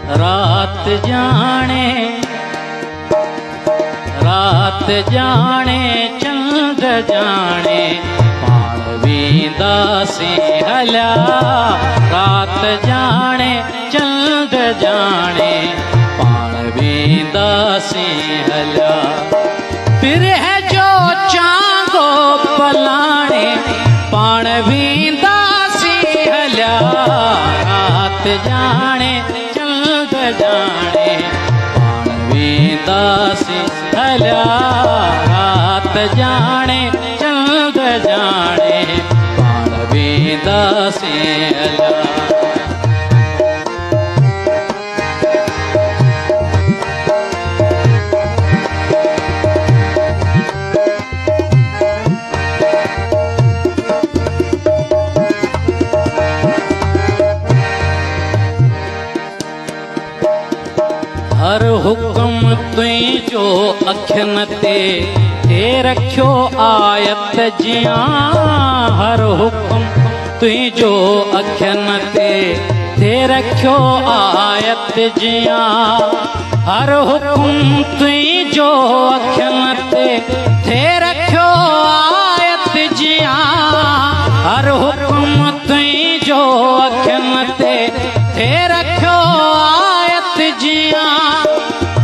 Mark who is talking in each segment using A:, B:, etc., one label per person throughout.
A: रात जाने चंद जाने पाण वींदासीं हलिया। रात जाने चंद जाने पाण वींदासीं हलिया। बिरह जो चांगो पलाणे पाण वींदासीं हलिया। रात जाने चंद जाने पाण वींदासीं हलिया। रात जाने चंद जाने पाण वींदासीं हलिया। हर हुक्म तुझो अखियन ते रखियो आयत जियां। हर हुक्म तुझो अखियन ते रखियो आयत जियां। हर हुक्म तुझो अखियन ते रखियो आयत जियां। हर हुक्म तुझो अखियन ते रखियो आयत जियां।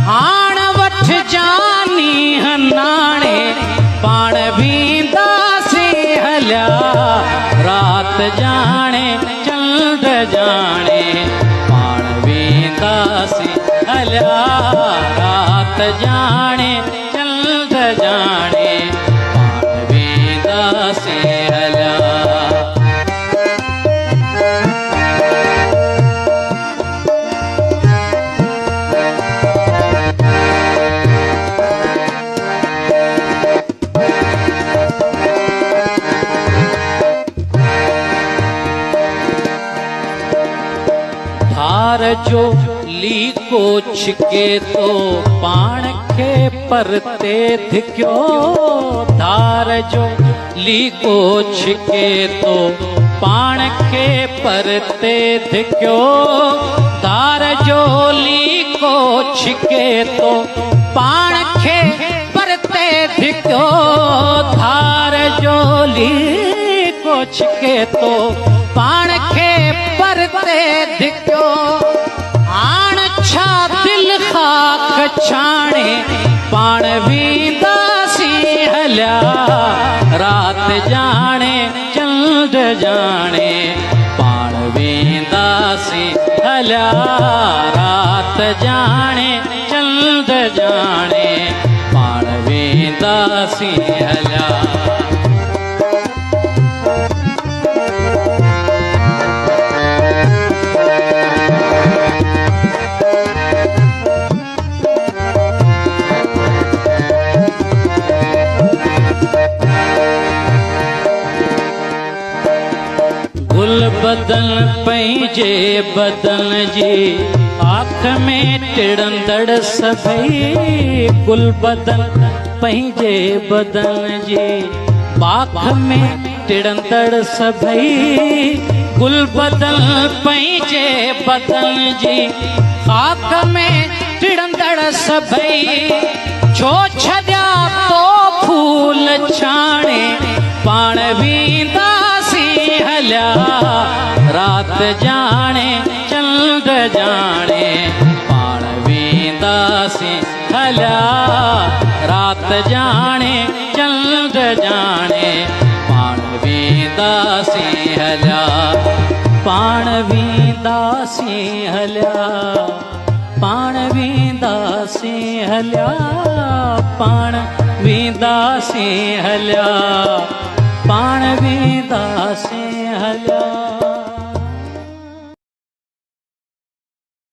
A: हाण वठ जानी हनाणे पाण वींदासीं हलिया। रात जाने चंद जाने पाण वींदासीं हलिया। रात जाने चंद जाने पाण वींदासीं हलिया। धार जो लीको छिके तो पाण खे परते धिक्यो। धार जो लीको छिके तो पाण खे परते धिक्यो। धार जो लीको छिके तो पाण खे परते धिक्यो। धार जो लीको छिके तो पाण खे परते धिक्यो। आण छा दिल खाक छाणे पाण वींदासीं हलिया। रात जाने चंद जाने पाण वींदासीं हलिया। रात जाने चंद जाने पाण वींदासीं हलिया। गुल बदन पंहिंजे बदन जी आँख में टिड़ंदड़ सभई। गुल बदन पंहिंजे बदन जी आँख में टिड़ंदड़ सभई। गुल बदन पंहिंजे बदन जी आँख में टिड़ंदड़ सभई। छो छॾिया तो फूल छाणे पाण वींदासीं हलिया। रात जाने चंद जाने पाण वींदासीं हलिया। रात जाने चंद जाने पाण वींदासीं हलिया। पाण वींदासीं हलिया। पाण वींदासीं हलिया। पाण वींदासीं हलिया। पाण वींदासीं हलिया।